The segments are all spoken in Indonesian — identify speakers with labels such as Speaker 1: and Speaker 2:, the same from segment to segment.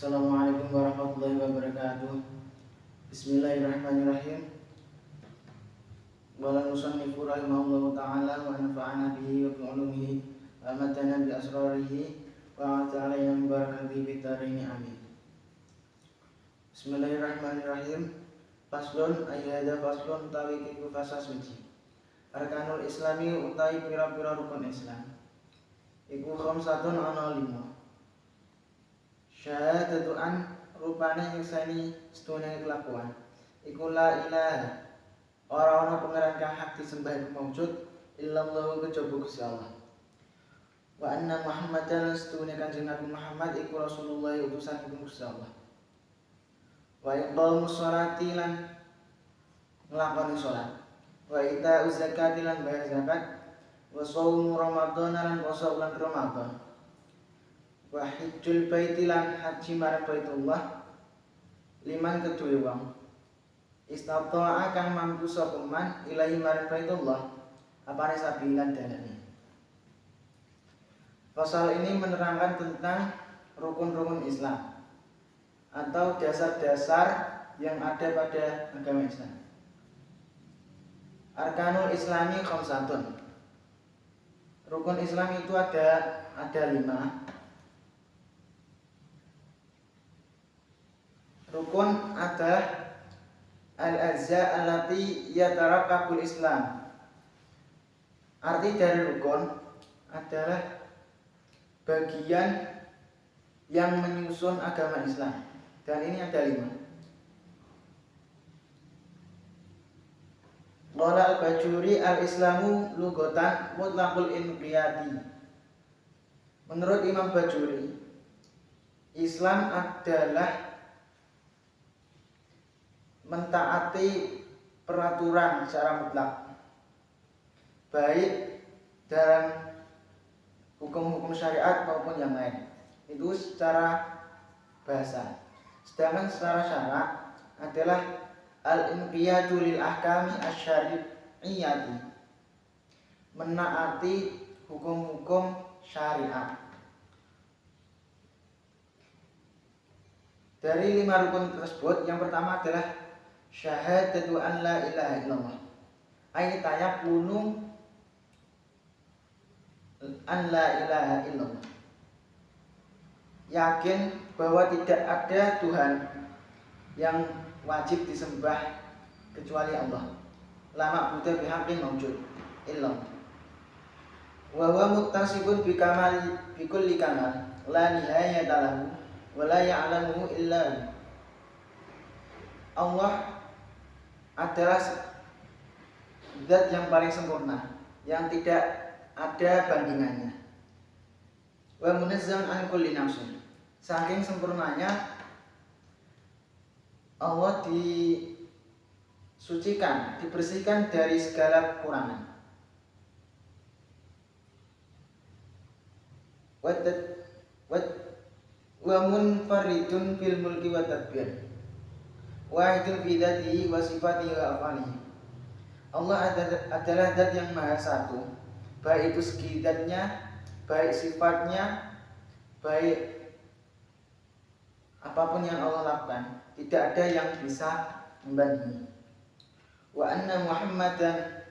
Speaker 1: Assalamualaikum warahmatullahi wabarakatuh. Bismillahirrahmanirrahim. Qala al-musannifu rahimahullahu ta'ala wa nafa'ana bihi wa bi 'ulumihi wa amatana bi asrarihi wa ta'ala min barakatihi fid dharain amin. Bismillahirrahmanirrahim. Faslun ayyada faslun utawi iku fasal suci. Arkanul Islami utawi pira-pira rukun Islam. Iku khamsatun ana 5. Syahadatu an rupane nyekseni sedune kelakuan iku la ilaha ora ana pangeran kang hak disembah iku maujud illallah kejaba Gusti Allah wa anna Muhammadan sedune Kanjeng Nabi Muhammad iku Rasulullah utusan Gusti Allah wa iqamus sholati lan nglakoni salat wa ita zakati lan bayar zakat wa shaum Ramadan lan puasa bulan Ramadan wa hajjul baiti lan haji marang Baitullah liman kedue wong istata'a kang mampu sapa man ilahi marang Baitullah apane sabilan dalane. Pasal ini menerangkan tentang rukun-rukun Islam atau dasar-dasar yang ada pada agama Islam. Arkanul Islami khamsatun. Rukun Islam itu ada 5. Rukun ada al-ajza allati yatarakkabul Islam. Arti dari rukun adalah bagian yang menyusun agama Islam. Dan ini ada 5. Qala al-Bajuri al-Islamu lughatan mutlaqul inqiyadi. Menurut Imam Bajuri, Islam adalah mentaati peraturan secara mutlak, baik dalam hukum-hukum syariat maupun yang lain. Itu secara bahasa. Sedangkan secara syarak adalah al-inqiyadu lil ahkami asy-syari'iyyati, menaati hukum-hukum syariat. Dari 5 rukun tersebut, yang pertama adalah syahadatu an la ilaha illallah. Ay tayaqunu an la ilaha illallah. Yakin bahwa tidak ada Tuhan yang wajib disembah kecuali Allah. La ma'budu bihaqqin mawjud illallah. Wa huwa muttasifun bi kamali bi kulli kamal la nihayata lahu wa la ya'lamuhu illa Allah adalah zat yang paling sempurna, yang tidak ada bandingannya. Wa munazzahun an kulli nafsin. Saking sempurnanya Allah disucikan, dibersihkan dari segala kekurangan. Wa munfaridun fil mulki wa tadbir. Wahidul fi dzatihi wa sifatihi wa af'alihi. Allah adalah zat yang maha satu, baik itu segi zatnya, baik sifatnya, baik apapun yang Allah lakukan, tidak ada yang bisa membandingi. Wa anna Muhammadan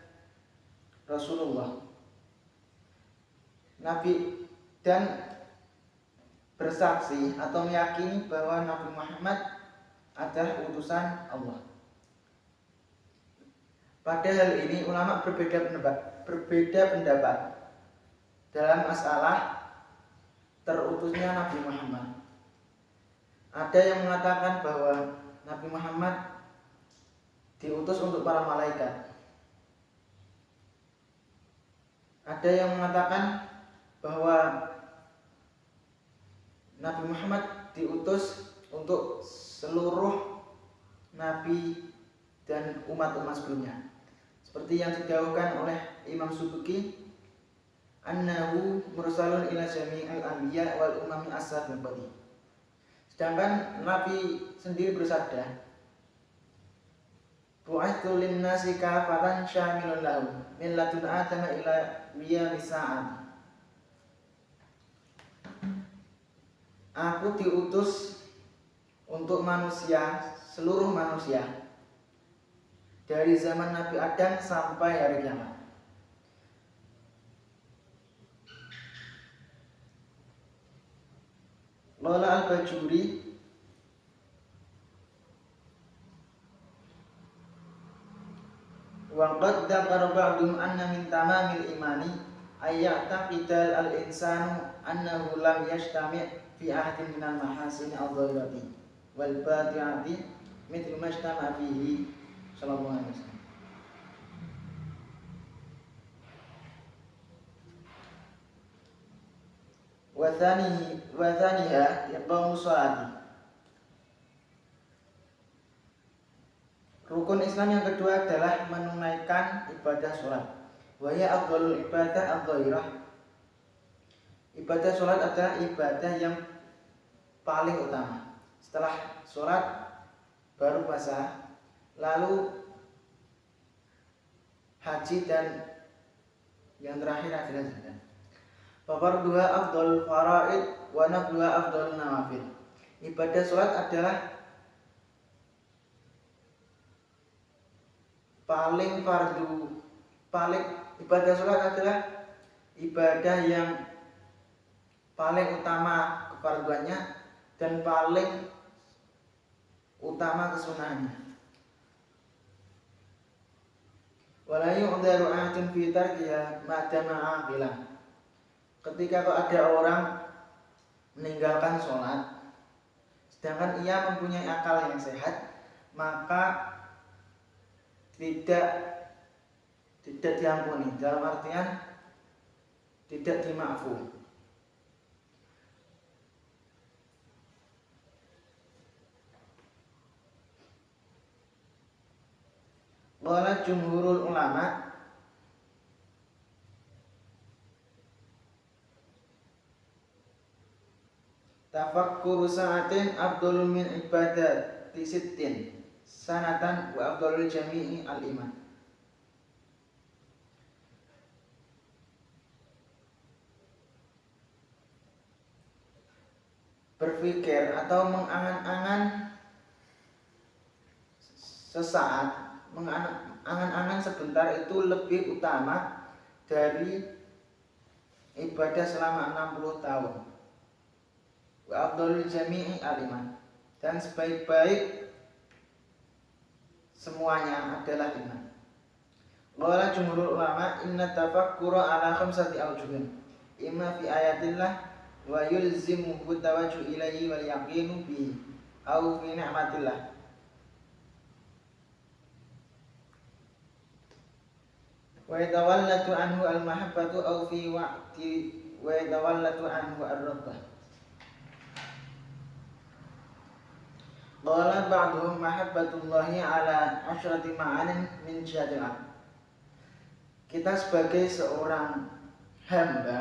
Speaker 1: Rasulullah. Nabi dan bersaksi atau meyakini bahwa Nabi Muhammad adalah utusan Allah. Pada hal ini ulama berbeda pendapat dalam masalah terutusnya Nabi Muhammad. Ada yang mengatakan bahwa Nabi Muhammad diutus untuk para malaikat. Ada yang mengatakan bahwa Nabi Muhammad diutus untuk seluruh nabi dan umat-umat sebelumnya. Seperti yang didhawuhkan oleh Imam Subki, annahu mursalun ila jami'il anbiya wal umami as-sabiqati min ba'di. Sedangkan Nabi sendiri bersabda, bu'atsu lin-nasi kafatan syamilun lahum min ladun adama ila qiyamis sa'ah. Aku diutus untuk manusia, seluruh manusia dari zaman Nabi Adam sampai hari kiamat. Lola al-Bajuri wa qad dzakara ba'dhum anna min tamamil imani ay ya'taqida al-insanu annahu lam yajtami' fi ahadin minal mahasin al-dhahirati wal bati'ati mithlu ma ijtama'a fihi sallallahu alaihi wasallam. Wa thaniha iqamu sholati. Rukun Islam yang kedua adalah menunaikan ibadah sholat. Wa hiya afdhalul ibadah adh-dhahirah. Ibadah sholat adalah ibadah yang paling utama. Setelah sholat baru puasa, lalu haji, dan yang terakhir adalah zakat. Farduha afdhalul faraid wa nafluha afdhalun nawafil. Ibadah sholat adalah ibadah sholat adalah ibadah yang paling utama kefarduannya dan paling utama kesunahannya. Wala yu'dharu ahadun fi tarkiha ma dama aqilan. Ketika kok ada orang meninggalkan sholat sedangkan ia mempunyai akal yang sehat, maka tidak diampuni, dalam artian tidak dimaafkan. Qala jumhurul ulama tafakkuru sa'atin afdhalul min ibadati sittin sanatan wa afdhalul jami'i al-iman. Berpikir atau mengangan-angan sesaat, mengangan-angan sebentar itu lebih utama dari ibadah selama 60 tahun. Wa afdhalul jami'i al-iman. Dan sebaik-baik semuanya adalah iman. Qala jumhurul ulama inna tafakkura ala khamsati awjuhin. Imma fi ayatillah wa yulzimu tawajjuh ilaihi wal yaqinu bihi aw fi ni'matillah. Wa yatawallatu anhu al-mahabbatu aw fi wa'ti wa yatawallatu anhu ar-rabbah. Qala ba'duhum mahabbatullahi ala asyrati ma'anin min jihadil abd. Kita sebagai seorang hamba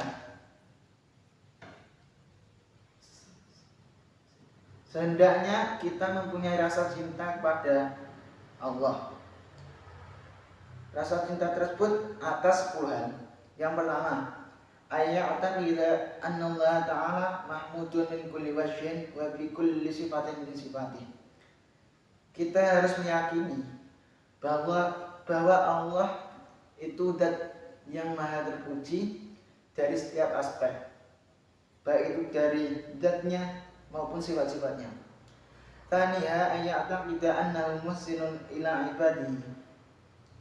Speaker 1: sehendaknya kita mempunyai rasa cinta kepada Allah. Rasa cinta tersebut atas 10 hal. Yang pertama, ayya'taqida anna Allah Ta'ala mahmudun min kulli wajhin wa bi kulli sifatin min sifatih. Kita harus meyakini bahwa Allah itu zat yang maha terpuji dari setiap aspek, baik itu dari zatnya maupun sifat-sifatnya. Taniha ayya'taqida annahu muhsinun ila ibadihi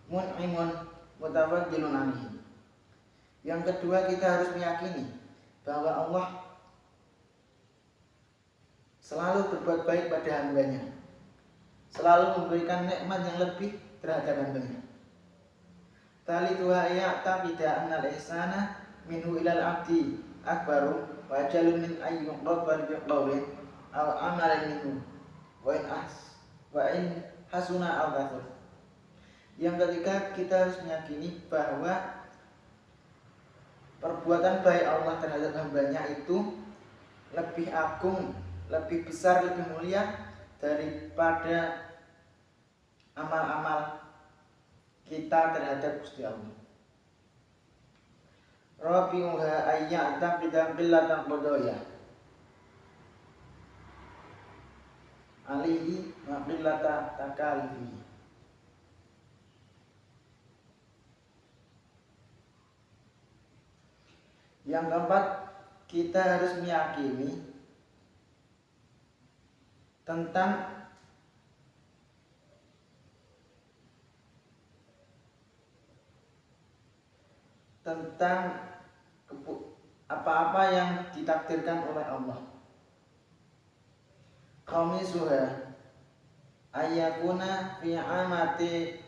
Speaker 1: mun'imun mutafaddilun alaihi. Yang kedua, kita harus meyakini bahwa Allah selalu berbuat baik pada hambanya, selalu memberikan nikmat yang lebih terhadap hambanya. Talithuha ya'taqida annal ihsana minhu ilal abdi akbaru wa ajalun min ayyuqabbal biqawlin aw amalin minhu wa in hasuna aw kathur. Yang ketiga, kita harus meyakini bahwa perbuatan baik Allah terhadap hambanya itu lebih agung, lebih besar, lebih mulia daripada amal-amal kita terhadap Gusti Allah. Rabi'uha ayya'taqida qillatan qadaya alihi maqillata takalifi. Yang keempat, kita harus meyakini tentang apa-apa yang ditakdirkan oleh Allah. Khamisuha ayyakuna fi amati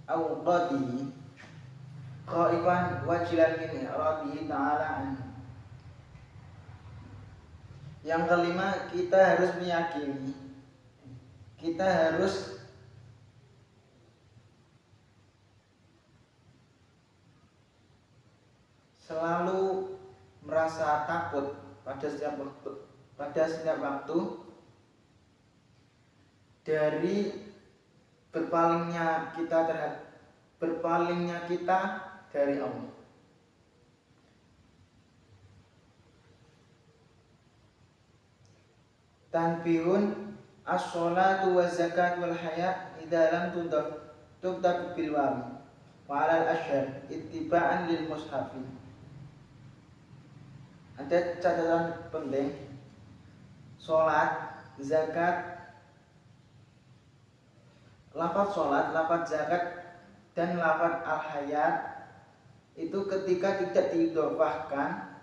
Speaker 1: awqadihi khaifan wajilan min iradihi ta'ala anhu. Yang kelima, kita harus meyakini, kita harus selalu merasa takut pada setiap waktu dari berpalingnya kita dari Allah. Tanbihun as-sholatu wa zakat wal haya idza lam tudaf bil wawi wa 'alal ashhar ittiba'an lil mushafi. Ada catatan penting, sholat, zakat, lafaz sholat, lafaz zakat, dan lafaz al-hayat itu ketika tidak diidhofahkan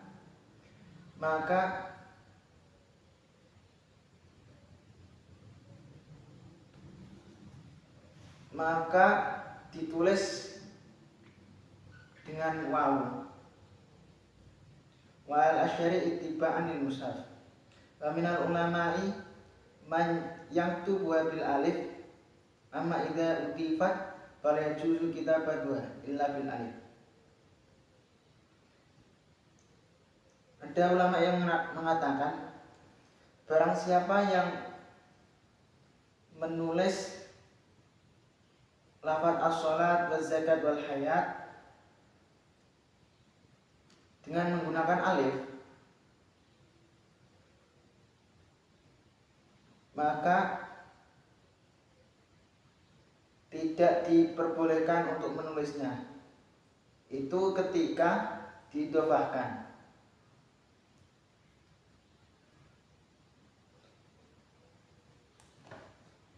Speaker 1: maka ditulis dengan wawu. Wa al-asyari ittiba'an lil mushaf. Wa minal ulama'i man yaktubu bil alif amma idza udifat fala yajuzu kitabatuha illa bil alif. Ada ulama yang mengatakan barang siapa yang menulis lafaz as-shalat waz zakat wal hayat dengan menggunakan alif, maka tidak diperbolehkan untuk menulisnya. Itu ketika diidhofahkan.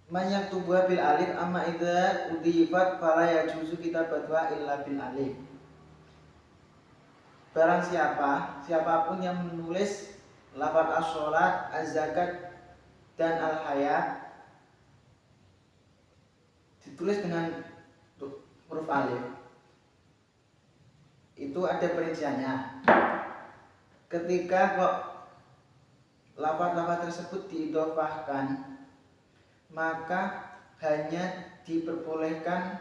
Speaker 1: Manyak tubuh bil alif amma idza udhifat fala yajuzu kitabatuha illa bil alif. Barang siapapun yang menulis lafaz as-shalat, az-zakat dan al-hayat ditulis dengan huruf alif, itu ada perinciannya. Ketika kok lafaz-lafaz tersebut diidhofahkan, maka hanya diperbolehkan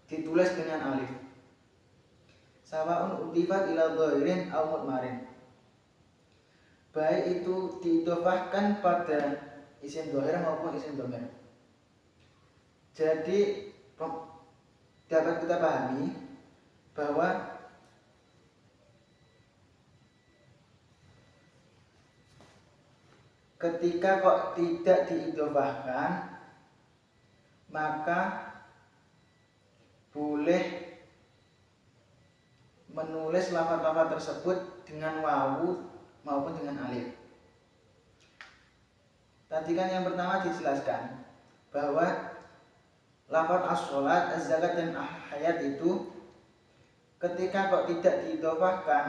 Speaker 1: ditulis dengan alif. Sawa'un udifat ila dhahirin aw mudmarin. Baik itu diidhofahkan pada isim dhahir maupun isim dhamir. Jadi dapat kita pahami bahwa ketika kok tidak diidhofahkan, maka boleh menulis lafaz-lafaz tersebut dengan wawu maupun dengan alif. Tadi kan yang pertama dijelaskan bahwa lafaz as-shalat, az-zakat dan al-hayat itu ketika kok tidak diidhofahkan,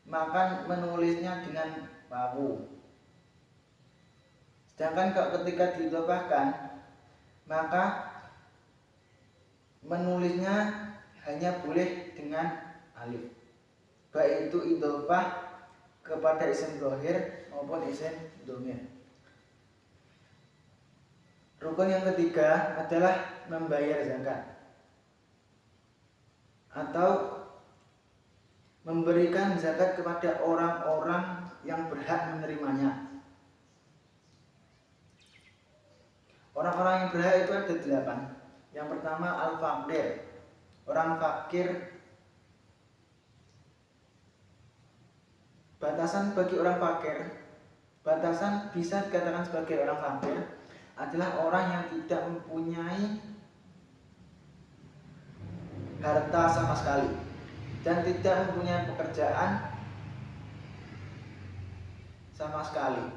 Speaker 1: maka menulisnya dengan wawu. Sedangkan kalau ketika diidhofahkan, maka menulisnya hanya boleh dengan alif. Baik itu idhofah kepada isim dhahir maupun isim dhamir. Rukun yang ketiga adalah membayar zakat atau memberikan zakat kepada orang-orang yang berhak menerimanya. Orang-orang yang berhak itu ada 8. Yang pertama al-faqir, orang fakir. Batasan bagi orang fakir Batasan bisa dikatakan sebagai orang fakir adalah orang yang tidak mempunyai harta sama sekali dan tidak mempunyai pekerjaan sama sekali.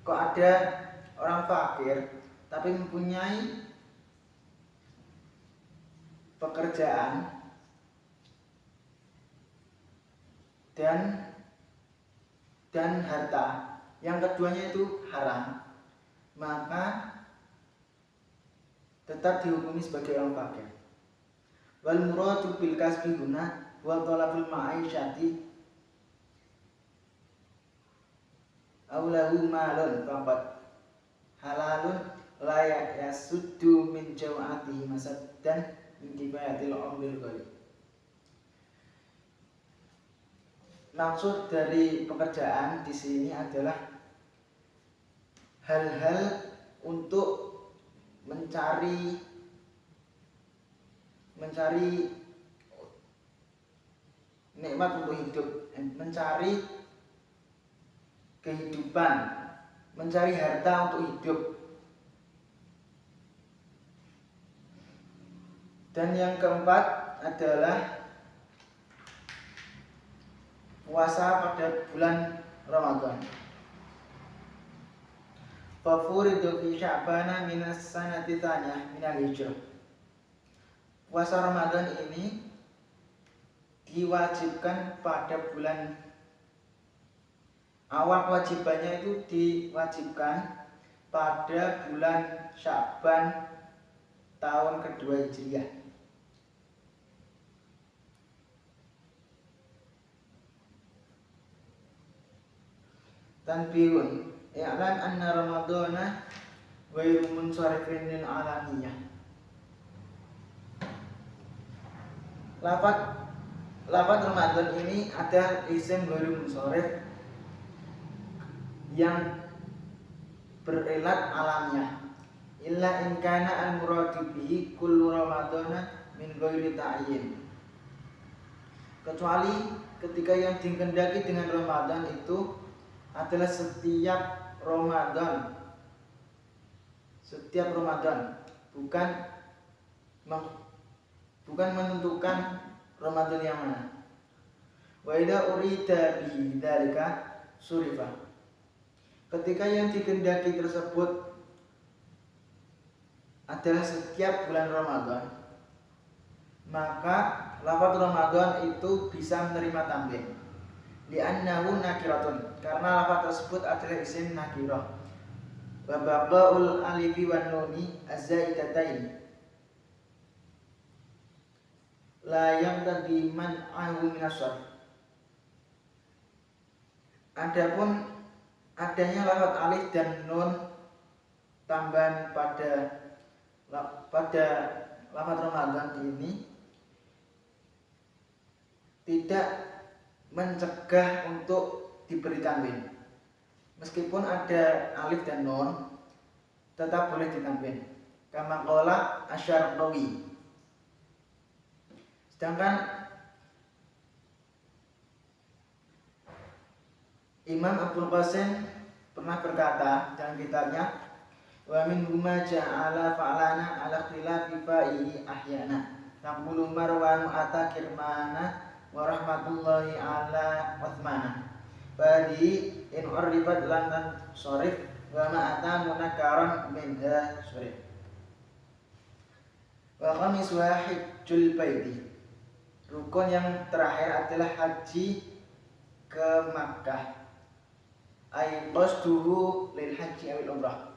Speaker 1: Kok ada orang fakir tapi mempunyai pekerjaan dan harta, yang keduanya itu haram, maka tetap dihukumi sebagai orang fakir. Wal muradu bil kasbi guna wa talabul ma'isyati aulahu malun faqat halalun la yasuddu min jawatihi masaddan min kifayatil umril ghalib. Maksud dari pekerjaan di sini adalah hal-hal untuk mencari nikmat untuk hidup, mencari kehidupan, mencari harta untuk hidup. Dan yang keempat adalah puasa pada bulan Ramadan. Fafuridu fi Sya'bana minas sanati tsaniyah minal hijrah. Puasa Ramadan ini diwajibkan pada bulan awal, kewajibannya itu diwajibkan pada bulan Sya'ban tahun kedua Hijriah. Tanbihun, i'lam anna Ramadana ghairu munsharifin lil alamiyah. Lafaz Ramadan ini ada isim ghairu munsharif yang berelat alamiah. Illa in kana al-muradu bihi kullu Ramadana min ghairi ta'yin. Kecuali ketika yang dikehendaki dengan Ramadan itu adalah setiap Ramadan, bukan menentukan Ramadan yang mana. Wa idza urida bi dzalika surifa. Ketika yang dikehendaki tersebut adalah setiap bulan Ramadan, maka lafaz Ramadan itu bisa menerima tanbih. Li'annahu nakiratun, karena lafaz tersebut adalah isim nakirah. Wa baqaul alifi wan nuni az-zaidatain la yaqtadi man'ahu min as-sarf. Adapun adanya lafaz alif dan nun tambahan pada lafaz Ramadan ini tidak mencegah untuk diberi tanwin. Meskipun ada alif dan nun, tetap boleh ditanwin. Kama qala Asy-Syarqawi. Sedangkan Imam Abdul Qasim pernah berkata dalam kitabnya, wa min huma ja'ala fa'lana ala ikhtilafi fa'ihi ahyana naqulu marwan atakirmana wa rahmatullahi ala Utsmana. Fadi in urifat lan sorif wa ma'ata munakaran minha sorif. Wa khamis hajjul baiti. Rukun yang terakhir adalah haji ke Makkah. Ay qasduhu lil haji awil umrah.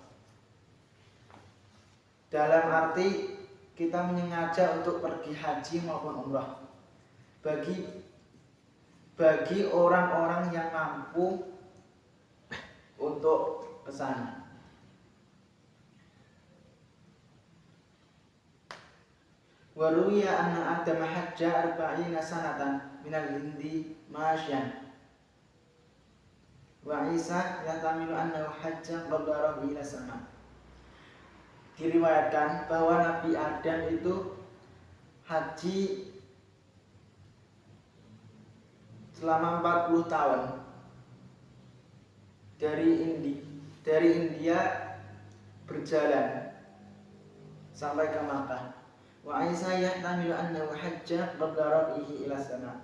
Speaker 1: Dalam arti kita menyengaja untuk pergi haji maupun umrah. Bagi orang-orang yang mampu untuk ke sana. Wa ruwiya anna Adam hajja 40 sanatan minal hindi masyan. Wa Isa yatamilu annahu hajja qabla ila sama. Diriwayatkan bahwa Nabi Adam itu haji selama 40 tahun dari India berjalan sampai ke Makkah. Wa Isa yahtamilu annahu hajja qabla rafihi ila sama.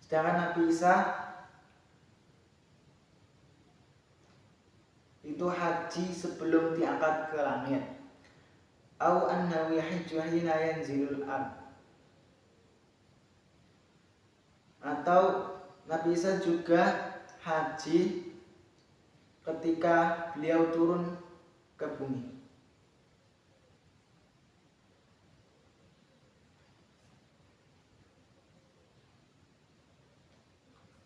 Speaker 1: Sedangkan Nabi Isa itu haji sebelum diangkat ke langit. Au annahu yahujju hina yanzilul ard. Atau Nabi Isa juga haji ketika beliau turun ke bumi.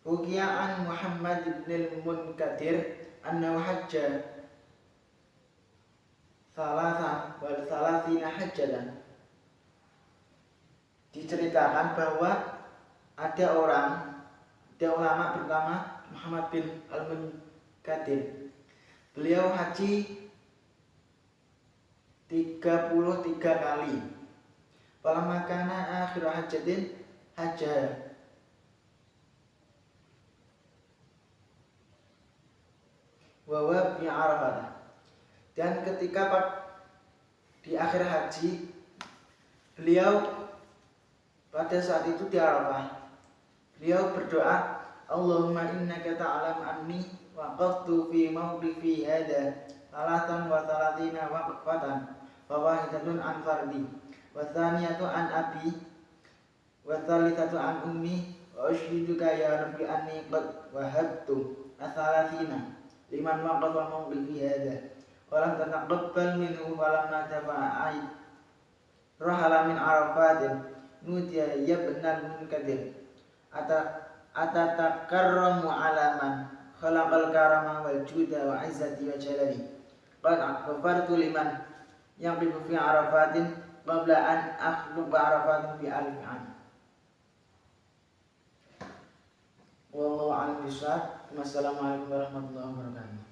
Speaker 1: Ruqya an Muhammad ibn al-Munkadir annahu hajja salasa wal salasina hajjatan. Diceritakan bahwa ada ulama bernama Muhammad bin al-Munkadir. Beliau haji 33 kali. Falamma kana akhir hajjatin hajja wa bi Arafah. Dan ketika di akhir haji beliau pada saat itu di Arafah, beliau berdoa, Allahumma innaka ta'lam anni waqaftu fi mawqifi hadha salatan wa salatina waqfatan wa wahidatun an fardi wa thaniyatu an abi wa thalithatu an ummi wa ushiduka ya rabbi anni qad wahabtu asalatina liman waqafa mawqifi hadha wa lam tataqabbal minhu falamma tafa'id rahala min arafatin nudiya yabnal munkadir atatakarramu alaman khalaqal karama wal juda wa izzati wa jalali qad ghafartu liman yaqifu fi arafatin qabla an akhluqa arafatin fi alif an. Wallahu a'lam bishawab. Wassalamualaikum warahmatullahi wabarakatuh.